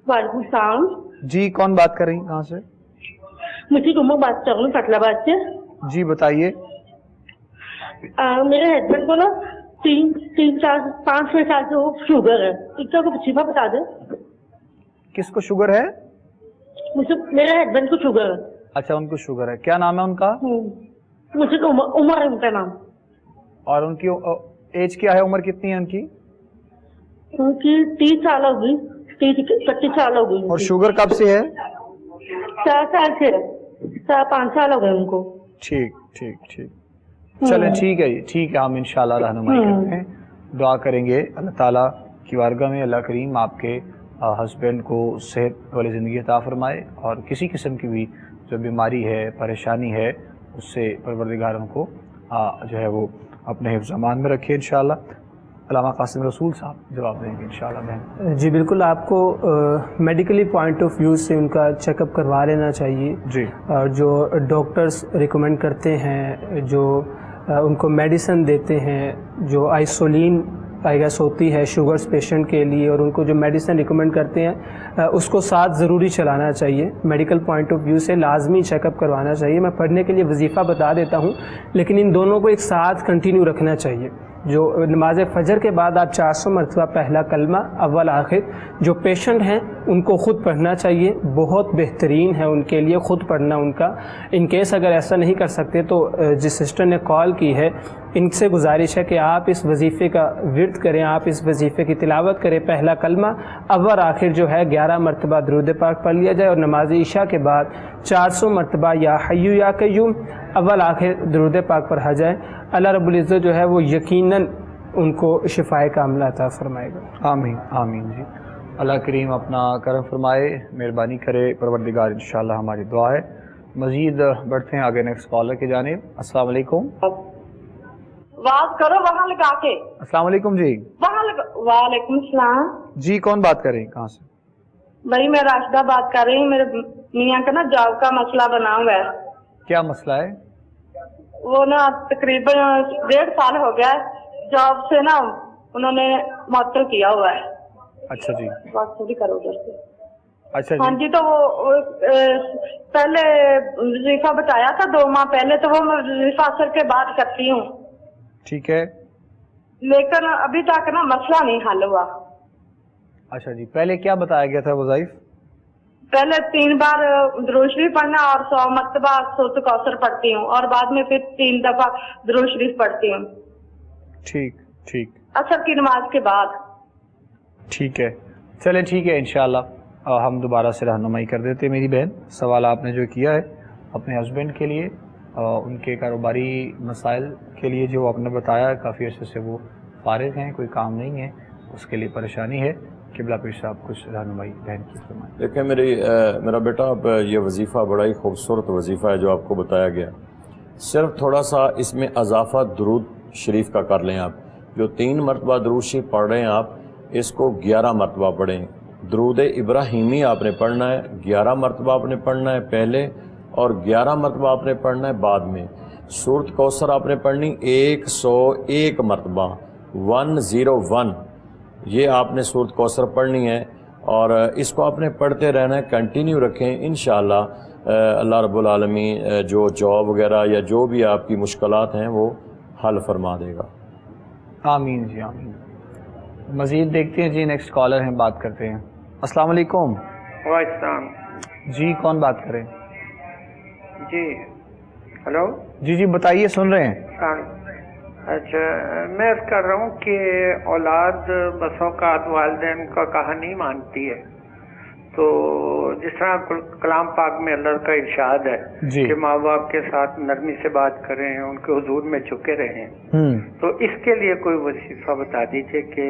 وعلیکم السلام جی کون بات کر رہی ہیں، کہاں سے؟ مجھے تمہیں بات کر رہی ہوں فیصلہ آباد سے۔ جی بتائیے۔ میرے ہسبینڈ کو نا 5-6 سال سے وہ شوگر ہے، ایک تو وظیفہ بتا دیں۔ کس کو شوگر ہے؟ میرے ہسبینڈ کو شوگر ہے۔ اچھا ان کو شوگر ہے، کیا نام ہے ان کا؟ مجھے تو عمر ہے ان کا نام۔ اور ان کی ایج کیا ہے، عمر کتنی ہے ان کی؟ ان کی 30 سال ہوگی، 25 سال ہو گئی۔ اور شوگر کب سے ہے؟ 4 سال سے، 4-5 سال ہو گئے ان کو۔ ٹھیک ٹھیک ٹھیک، چلیں ٹھیک ہے جی، ٹھیک ہے، ہم انشاءاللہ رہنمائی کرتے ہیں، دعا کریں گے اللہ تعالیٰ کی بارگاہ میں اللہ کریم آپ کے ہسبینڈ کو صحت والی زندگی عطا فرمائے، اور کسی قسم کی بھی جو بیماری ہے، پریشانی ہے، اس سے پروردگار ان کو جو ہے وہ اپنے حفظ امان میں رکھے انشاءاللہ۔ علامہ قاسم رسول صاحب جواب دیں گے انشاءاللہ بہن۔ جی بالکل، آپ کو میڈیکلی پوائنٹ آف ویو سے ان کا چیک اپ کروا لینا چاہیے جی، اور جو ڈاکٹرز ریکمینڈ کرتے ہیں، جو ان کو میڈیسن دیتے ہیں، جو آئسولین آئی گیس ہوتی ہے شوگرز پیشنٹ کے لیے، اور ان کو جو میڈیسن ریکمینڈ کرتے ہیں اس کو ساتھ ضروری چلانا چاہیے۔ میڈیکل پوائنٹ آف ویو سے لازمی چیک اپ کروانا چاہیے۔ میں پڑھنے کے لیے وظیفہ بتا دیتا ہوں، لیکن ان دونوں کو ایک ساتھ کنٹینیو رکھنا چاہیے۔ جو نماز فجر کے بعد آپ 400 مرتبہ پہلا کلمہ اول آخر جو پیشنٹ ہیں ان کو خود پڑھنا چاہیے، بہت بہترین ہے ان کے لیے خود پڑھنا ان کا۔ ان کیس اگر ایسا نہیں کر سکتے تو جس سسٹر نے کال کی ہے ان سے گزارش ہے کہ آپ اس وظیفے کا ورد کریں، آپ اس وظیفے کی تلاوت کریں۔ پہلا کلمہ اول آخر جو ہے 11 مرتبہ درود پاک پڑھ لیا جائے، اور نماز عشاء کے بعد 400 مرتبہ یا حیو یا قیوم اول آخر درود پاک پڑھا جائے۔ اللہ رب العزت جو ہے وہ یقیناً ان کو شفائے کاملہ عطا فرمائے گا۔ آمین آمین جی، اللہ کریم اپنا کرم فرمائے، مہربانی کرے پروردگار، انشاءاللہ ہماری دعا ہے۔ مزید بڑھتے ہیں آگے نیکسٹ کالر کی جانب۔ السلام علیکم۔ بات کرو وہاں لگا کے۔ السلام علیکم جی۔ وعلیکم السلام جی کون بات کر رہی ہیں، کہاں سے؟ بھائی میں راشدہ بات کر رہی ہوں۔ میرے میاں کا نا جاب کا مسئلہ بنا ہوا ہے۔ کیا مسئلہ ہے؟ وہ نا تقریباً 1.5 سال ہو گیا ہے جاب سے نا انہوں نے معطل کیا ہوا ہے۔ اچھا جی، بات تھوڑی کرو ادھر سے۔ اچھا ہاں جی، جی، تو وہ پہلے وظیفہ بتایا تھا 2 ماہ پہلے، تو وہ میں وظیفہ اثر کے بعد کرتی ہوں، ٹھیک ہے۔ لیکن ابھی تک نا مسئلہ نہیں حل ہوا۔ اچھا جی، پہلے کیا بتایا گیا تھا وظائف؟ پہلے 3 بار درود شریف پڑھنا اور 100 مرتبہ سورۃ کوثر پڑھتی ہوں، اور بعد میں پھر 3 دفعہ درود شریف پڑھتی ہوں ٹھیک ٹھیک اثر کی نماز کے بعد۔ ٹھیک ہے، چلیں ٹھیک ہے، انشاءاللہ ہم دوبارہ سے رہنمائی کر دیتے ہیں۔ میری بہن، سوال آپ نے جو کیا ہے اپنے ہسبینڈ کے لیے، ان کے کاروباری مسائل کے لیے جو آپ نے بتایا، کافی عرصے سے وہ فارغ ہیں، کوئی کام نہیں ہے، اس کے لیے پریشانی ہے، قبلہ پیر صاحب کچھ رہنمائی بہن کی فرمائیں۔ دیکھیں میرا بیٹا، اب یہ وظیفہ بڑا ہی خوبصورت وظیفہ ہے جو آپ کو بتایا گیا، صرف تھوڑا سا اس میں اضافہ درود شریف کا کر لیں۔ آپ جو 3 مرتبہ درود شریف پڑھ رہے ہیں آپ اس کو 11 مرتبہ پڑھیں۔ درود ابراہیمی آپ نے پڑھنا ہے، 11 مرتبہ آپ نے پڑھنا ہے پہلے، اور 11 مرتبہ آپ نے پڑھنا ہے بعد میں۔ سورۃ کوثر آپ نے پڑھنی 101 مرتبہ، 101، یہ آپ نے سورۃ کوثر پڑھنی ہے، اور اس کو آپ نے پڑھتے رہنا ہے، کنٹینیو رکھیں، انشاءاللہ اللہ رب العالمین جو جاب وغیرہ یا جو بھی آپ کی مشکلات ہیں وہ حل فرما دے گا۔ آمین جی آمین۔ مزید دیکھتے ہیں جی، نیکسٹ کالر ہیں، بات کرتے ہیں۔ السلام علیکم۔ وعلیکم جی کون بات کریں؟ جی ہلو جی جی بتائیے، سن رہے ہیں۔ اچھا، میں عرض کر رہا ہوں کہ اولاد بس اوقات والدین کا کہا نہیں مانتی ہے، تو جس طرح کلام پاک میں اللہ کا ارشاد ہے کہ ماں باپ کے ساتھ نرمی سے بات کریں، ان کے حضور میں جھکے رہیں، تو اس کے لیے کوئی وظیفہ بتا دیجیے کہ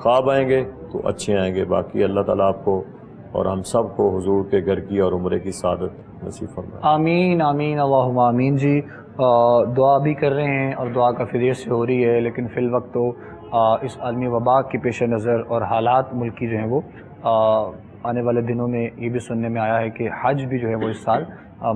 خواب آئیں گے تو اچھے آئیں گے. باقی اللہ تعالیٰ آپ کو اور ہم سب کو حضور کے گھر کی اور عمرے کی سعادت نصیب فرمائے. آمین آمین اللہم آمین. جی دعا بھی کر رہے ہیں اور دعا کافی دیر سے ہو رہی ہے، لیکن فی الوقت تو اس عالمی وبا کے پیش نظر اور حالات ملکی جو ہیں وہ آنے والے دنوں میں یہ بھی سننے میں آیا ہے کہ حج بھی جو ہے وہ اس سال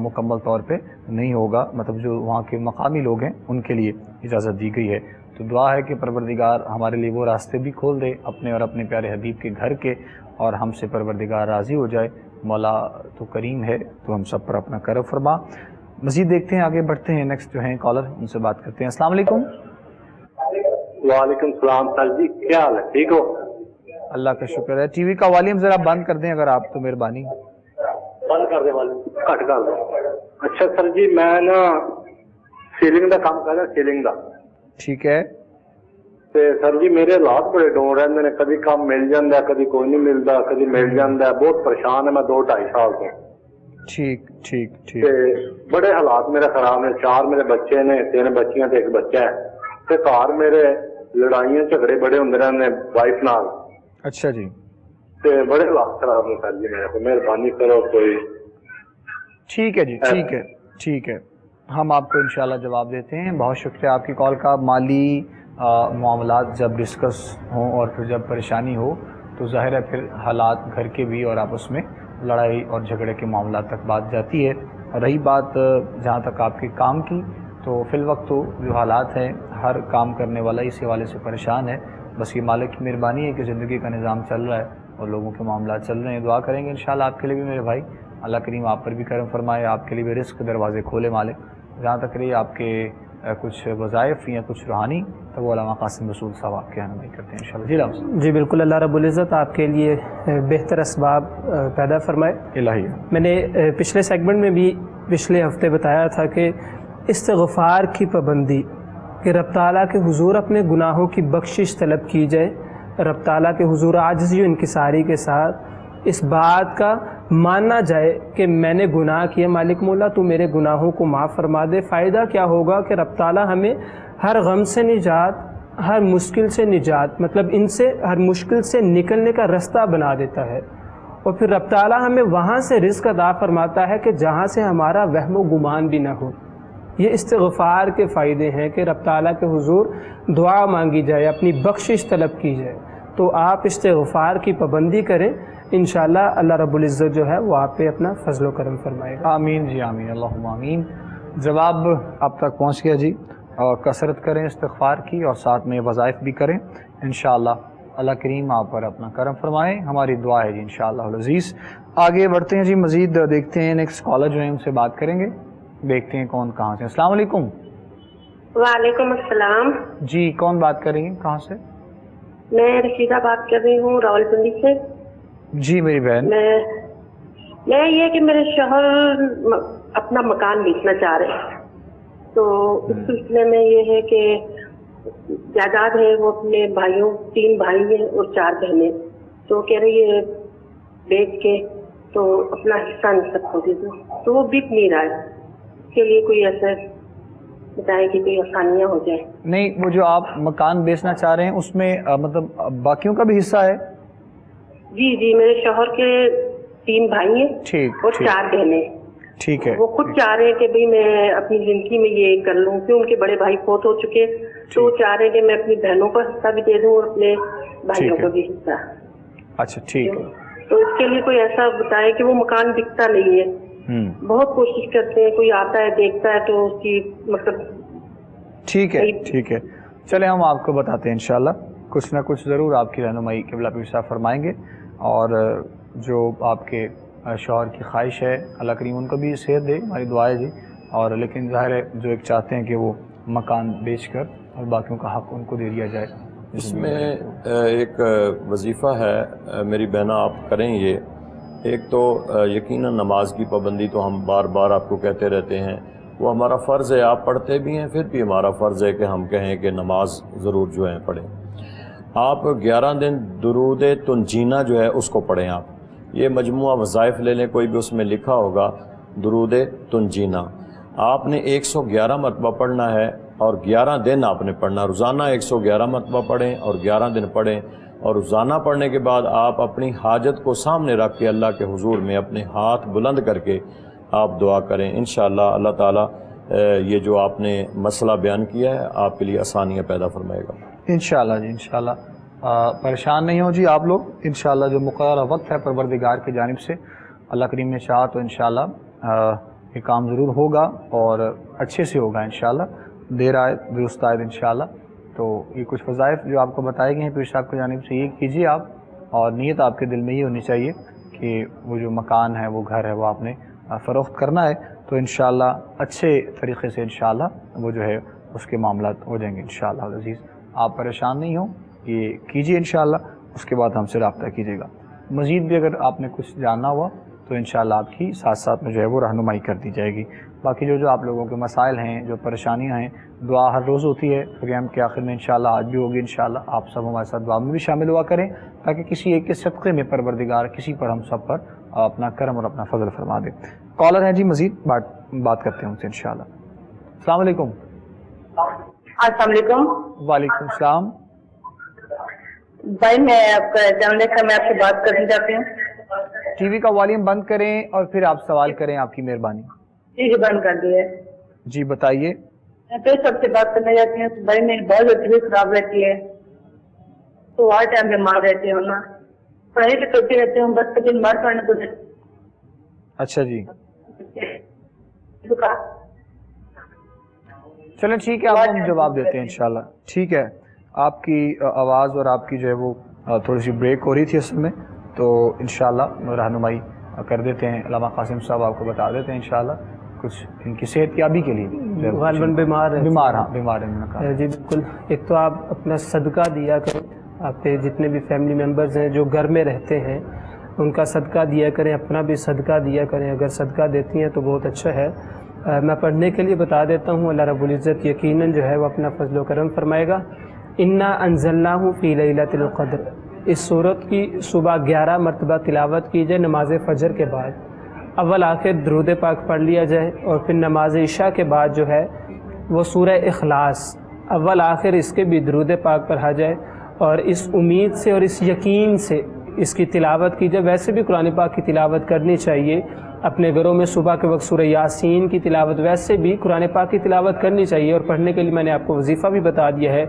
مکمل طور پہ نہیں ہوگا، مطلب جو وہاں کے مقامی لوگ ہیں ان کے لیے اجازت دی گئی ہے. تو دعا ہے کہ پروردگار ہمارے لیے وہ راستے بھی کھول دے اپنے اور اپنے پیارے حبیب کے گھر کے، اور ہم سے پروردگار راضی ہو جائے. مولا تو کریم ہے، تو ہم سب پر اپنا کرم فرما. مزید دیکھتے ہیں، آگے بڑھتے ہیں. نیکسٹ جو ہیں کالر، ان سے بات کرتے ہیں. السلام علیکم. وعلیکم السلام سر جی، کیا حال ہے؟ ٹھیک ہو؟ اللہ کا شکر ہے. ٹی وی کا والیوم ذرا بند کر دیں اگر آپ تو مہربانی. بند کر دیں والیوم، گھٹ کر دیں. اچھا سر جی، میں نا سیلنگ کا کام کر رہا، سیلنگ کا. ٹھیک ہے. تے سر جی میرے حالات بڑے ڈون رہتے ہیں، کبھی کام مل جاتا ہے، کبھی کوئی نہیں ملتا، کبھی مل جاتا ہے. بہت پریشان ہے میں 2-2.5 سال سے. ٹھیک ٹھیک ٹھیک. بڑے حالات میرے خراب ہیں. 4 میرے بچے نے، 3 بچیاں تے 1 بچہ ہے. تے گھر میرے لڑائیاں جھگڑے بڑے ہوندے رہندے وائف نال. اچھا جی. تے بڑے حالات خراب ہیں سر جی میرے کو، مہربانی کرو کوئی. ٹھیک ہے جی، ٹھیک ہے ٹھیک ہے، ہم آپ کو انشاءاللہ جواب دیتے ہیں. بہت شکریہ آپ کی کال کا. مالی معاملات جب ڈسکس ہوں اور پھر جب پریشانی ہو تو ظاہر ہے پھر حالات گھر کے بھی اور آپس میں لڑائی اور جھگڑے کے معاملات تک بات جاتی ہے. اور رہی بات جہاں تک آپ کے کام کی، تو فی الوقت تو جو حالات ہیں ہر کام کرنے والا اس حوالے سے پریشان ہے. بس یہ مالک کی مہربانی ہے کہ زندگی کا نظام چل رہا ہے اور لوگوں کے معاملات چل رہے ہیں. دعا کریں گے انشاءاللہ آپ کے لیے بھی میرے بھائی. اللہ کریم آپ پر بھی کرم فرمائے، آپ کے لیے بھی رزق دروازے کھولے مالک. جہاں تک رہی آپ کے کچھ وظائف یا کچھ روحانی، تو وہ علامہ قاسم رسول صاحب آپ کے رہنمائی کرتے ہیں انشاءاللہ. جی لازم. جی بالکل، اللہ رب العزت آپ کے لیے بہتر اسباب پیدا فرمائے. الہی. میں نے پچھلے سیگمنٹ میں بھی پچھلے ہفتے بتایا تھا کہ استغفار کی پابندی، کہ رب تعالیٰ کے حضور اپنے گناہوں کی بخشش طلب کی جائے، رب تعالیٰ کے حضور عاجزی و انکساری کے ساتھ اس بات کا ماننا جائے کہ میں نے گناہ کیا، مالک مولا تو میرے گناہوں کو معاف فرما دے. فائدہ کیا ہوگا کہ رب تعالیٰ ہمیں ہر غم سے نجات، ہر مشکل سے نجات، مطلب ان سے ہر مشکل سے نکلنے کا رستہ بنا دیتا ہے. اور پھر رب تعالیٰ ہمیں وہاں سے رزق عطا فرماتا ہے کہ جہاں سے ہمارا وہم و گمان بھی نہ ہو. یہ استغفار کے فائدے ہیں کہ رب تعالیٰ کے حضور دعا مانگی جائے، اپنی بخشش طلب کی جائے. تو آپ استغفار کی پابندی کریں، انشاءاللہ اللہ رب العزت جو ہے وہ آپ پہ اپنا فضل و کرم فرمائے گا. آمین جی آمین اللہم آمین. جواب آپ تک پہنچ گیا جی. اور کثرت کریں استغفار کی اور ساتھ میں وظائف بھی کریں انشاءاللہ. اللہ کریم آپ پر اپنا کرم فرمائے، ہماری دعا ہے جی انشاءاللہ العزیز. آگے بڑھتے ہیں جی، مزید دیکھتے ہیں. نیکسٹ کالر جو ہیں ان سے بات کریں گے، دیکھتے ہیں کون کہاں سے. السلام علیکم. وعلیکم السلام. جی کون بات کر رہی ہیں، کہاں سے؟ میں رشیدہ بات کر رہی ہوں راول پنڈی سے. جی میری بہن. میں یہ کہ میرے شوہر اپنا مکان بیچنا چاہ رہے ہیں، تو اس سلسلے میں یہ ہے کہ جائیداد ہے وہ اپنے بھائیوں، 3 بھائی ہیں اور 4 بہنیں، تو کہہ رہی ہے بیچ کے تو اپنا حصہ نہیں سب کو دے دو، تو وہ بک نہیں رہا ہے. اس کے لیے کوئی ایسا بتائیں کہ کوئی آسانیاں ہو جائے. نہیں، وہ جو آپ مکان بیچنا چاہ رہے ہیں اس میں مطلب باقیوں کا بھی حصہ ہے؟ جی میرے شوہر کے 3 بھائی ہیں ٹھیک اور 4 بہنیں. ٹھیک ہے. وہ خود چاہ رہے ہیں کہ بھئی میں اپنی زندگی میں یہ کر لوں، کہ ان کے بڑے بھائی فوت ہو چکے، تو وہ چاہ رہے ہیں کہ میں اپنی بہنوں کا حصہ بھی دے دوں اور اپنے بھائیوں کو بھی حصہ. اچھا ٹھیک ہے. تو اس کے لیے کوئی ایسا بتائے کہ وہ مکان بکتا نہیں ہے. بہت کوشش کرتے ہیں، کوئی آتا ہے دیکھتا ہے تو اس کی مطلب. ٹھیک ہے ٹھیک ہے، چلیں ہم آپ کو بتاتے ہیں انشاءاللہ. کچھ نہ کچھ ضرور آپ کی رہنمائی قبلہ پیر صاحب فرمائیں گے. اور جو آپ کے شوہر کی خواہش ہے اللہ کریم ان کو بھی صحت دے، ہماری دعا ہے جی. اور لیکن ظاہر ہے جو ایک چاہتے ہیں کہ وہ مکان بیچ کر اور باقیوں کا حق ان کو دے دیا جائے. اس میں ایک وظیفہ ہے میری بہنہ، آپ کریں یہ. ایک تو یقیناً نماز کی پابندی تو ہم بار بار آپ کو کہتے رہتے ہیں، وہ ہمارا فرض ہے. آپ پڑھتے بھی ہیں، پھر بھی ہمارا فرض ہے کہ ہم کہیں کہ نماز ضرور جو ہے پڑھیں. آپ 11 دن درود تنجینہ جو ہے اس کو پڑھیں. آپ یہ مجموعہ وظائف لے لیں، کوئی بھی اس میں لکھا ہوگا درود تنجینہ. آپ نے 111 مرتبہ پڑھنا ہے اور 11 دن آپ نے پڑھنا. روزانہ 111 مرتبہ پڑھیں اور 11 دن پڑھیں اور روزانہ پڑھنے کے بعد آپ اپنی حاجت کو سامنے رکھ کے اللہ کے حضور میں اپنے ہاتھ بلند کر کے آپ دعا کریں، انشاءاللہ اللہ تعالیٰ یہ جو آپ نے مسئلہ بیان کیا ہے آپ کے لیے آسانیاں پیدا فرمائے گا انشاءاللہ جی، انشاءاللہ پریشان نہیں ہو جی آپ لوگ، انشاءاللہ جو مقررہ وقت ہے پروردگار کی جانب سے اللہ کریم نے چاہا تو انشاءاللہ یہ کام ضرور ہوگا اور اچھے سے ہوگا انشاءاللہ، دیر آئے درست آئے انشاءاللہ۔ تو یہ کچھ وظائف جو آپ کو بتائے گئے ہیں پیر صاحب کی جانب سے، یہ کیجیے آپ، اور نیت آپ کے دل میں یہ ہونی چاہیے کہ وہ جو مکان ہے، وہ گھر ہے، وہ آپ نے فروخت کرنا ہے، تو انشاءاللہ اچھے طریقے سے انشاءاللہ وہ جو ہے اس کے معاملات ہو جائیں گے انشاءاللہ العزیز۔ آپ پریشان نہیں ہوں، یہ کیجیے انشاءاللہ، اس کے بعد ہم سے رابطہ کیجیے گا۔ مزید بھی اگر آپ نے کچھ جاننا ہوا تو انشاءاللہ آپ کی ساتھ ساتھ میں جو ہے وہ رہنمائی کر دی جائے گی۔ باقی جو آپ لوگوں کے مسائل ہیں، جو پریشانیاں ہیں، دعا ہر روز ہوتی ہے پروگرام کے آخر میں، انشاءاللہ آج بھی ہوگی انشاءاللہ۔ آپ سب ہمارے ساتھ دعا میں بھی شامل ہوا کریں تاکہ کسی ایک کے صدقے میں پروردگار کسی پر ہم سب پر اپنا کرم اور اپنا فضل فرما دے۔ کالر ہیں جی، مزید بات کرتے ہیں ان سے انشاءاللہ۔ السلام علیکم۔ السلام علیکم۔ وعلیکم السلام۔ بھائی میں آپ کا چینل دیکھ کر میں آپ سے بات کرنا چاہتی ہوں۔ ٹی وی کا والیوم بند کریں اور پھر آپ سوال کریں، آپ کی مہربانی۔ ٹھیک ہے، بند کر دیے۔ جی بتائیے۔ میں پھر سب سے بات کرنا چاہتی ہوں۔ بھائی میری بہت زیادہ طبیعت خراب رہتی ہے، تو ہر ٹائم بیمار رہتی ہوں نا، پڑھائی بھی کرتی رہتی ہوں، بس کبھی بیمار پڑنے تو اچھا جی، چلیں ٹھیک ہے، آپ کو ہم جواب دیتے ہیں انشاءاللہ۔ ٹھیک ہے، آپ کی آواز اور آپ کی جو ہے وہ تھوڑی سی بریک ہو رہی تھی اصل میں، تو انشاءاللہ رہنمائی کر دیتے ہیں۔ علامہ قاسم صاحب آپ کو بتا دیتے ہیں انشاءاللہ کچھ ان کی صحت یابی کے لیے۔ غالباً بیمار ہیں جی بالکل۔ ایک تو آپ اپنا صدقہ دیا کریں، آپ کے جتنے بھی فیملی ممبرز ہیں جو گھر میں رہتے ہیں ان کا صدقہ دیا کریں، اپنا بھی صدقہ دیا کریں۔ اگر صدقہ دیتی ہیں تو بہت اچھا ہے۔ میں پڑھنے کے لیے بتا دیتا ہوں، اللہ رب العزت یقیناً جو ہے وہ اپنا فضل و کرم فرمائے گا۔ انا انزلناہ فی لیلۃ القدر، اس سورت کی صبح 11 مرتبہ تلاوت کی جائے نماز فجر کے بعد، اول آخر درود پاک پڑھ لیا جائے، اور پھر نماز عشاء کے بعد جو ہے وہ سورہ اخلاص اول آخر اس کے بھی درود پاک پڑھا جائے، اور اس امید سے اور اس یقین سے اس کی تلاوت کی جائے۔ ویسے بھی قرآن پاک کی تلاوت کرنی چاہیے اپنے گھروں میں، صبح کے وقت سورہ یاسین کی تلاوت، ویسے بھی قرآن پاک کی تلاوت کرنی چاہیے۔ اور پڑھنے کے لیے میں نے آپ کو وظیفہ بھی بتا دیا ہے،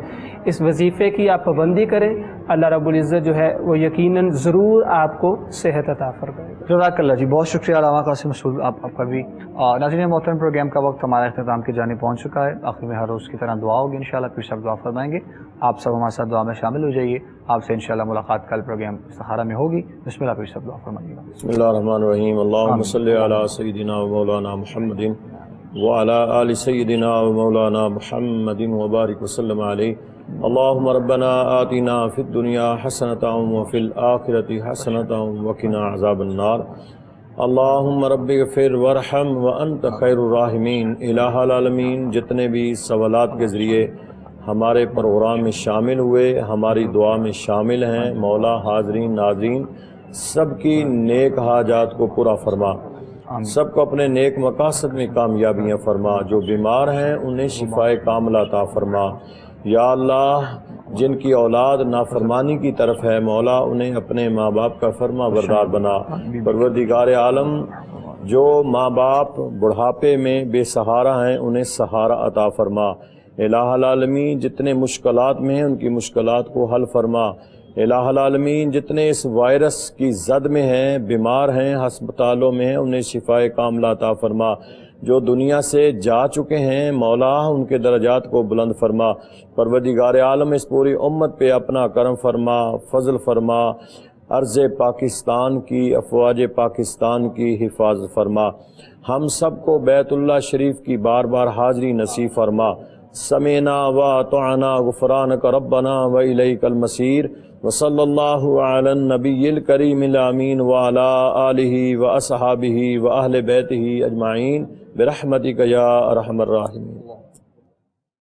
اس وظیفے کی آپ پابندی کریں، اللہ رب العزت جو ہے وہ یقیناً ضرور آپ کو صحت عطا فرمائے گا۔ جزاک اللہ جی، بہت شکریہ علامہ قاسم مسعود آپ کا بھی۔ ناظرین محترم، پروگرام کا وقت ہمارا اختتام کی جانب پہنچ چکا ہے۔ آخر میں ہر روز کی طرح دعا ہوگی انشاءاللہ، پھر سب دعا فرمائیں گے۔ آپ سب ہمارے ساتھ دعا میں شامل ہو جائیے۔ آپ سے انشاءاللہ ملاقات کل پروگرام استخارہ میں ہوگی۔ بسم اللہ، پھر سب دعا فرمائیے گا۔ بسم اللہ الرحمن الرحیم، اللہم صلی علی سیدنا و مولانا محمد وعلی آل سیدنا و مولانا محمد وبارک وسلم علیہ۔ اللہم ربنا آتنا فی الدنیا حسنۃ وفی الآخرۃ حسنۃ وقنا عذاب النار۔ اللہم رب اغفر وارحم وانت خیر الراحمین۔ الہ العالمین، جتنے بھی سوالات کے ذریعے ہمارے پروگرام میں شامل ہوئے، ہماری دعا میں شامل ہیں، مولا حاضرین ناظرین سب کی نیک حاجات کو پورا فرما، سب کو اپنے نیک مقاصد میں کامیابیاں فرما، جو بیمار ہیں انہیں شفائے کاملہ عطا فرما۔ یا اللہ، جن کی اولاد نافرمانی کی طرف ہے مولا انہیں اپنے ماں باپ کا فرما بردار بنا۔ پروردگار عالم، جو ماں باپ بڑھاپے میں بے سہارا ہیں انہیں سہارا عطا فرما۔ الہ العالمین، جتنے مشکلات میں ہیں ان کی مشکلات کو حل فرما۔ الہ العالمین، جتنے اس وائرس کی زد میں ہیں، بیمار ہیں، ہسپتالوں میں ہیں، انہیں شفائے کاملہ عطا فرما۔ جو دنیا سے جا چکے ہیں مولا ان کے درجات کو بلند فرما۔ پروردگار عالم، اس پوری امت پہ اپنا کرم فرما، فضل فرما، ارض پاکستان کی، افواج پاکستان کی حفاظت فرما۔ ہم سب کو بیت اللہ شریف کی بار بار حاضری نصیب فرما۔ سمعنا واطعنا غفرانک ربنا والیک المصیر۔ وصلی اللہ علی النبی الکریم الامین وعلی آلہ واصحابہ واہل بیتہ اجمعین برحمتک یا ارحم الراحمین۔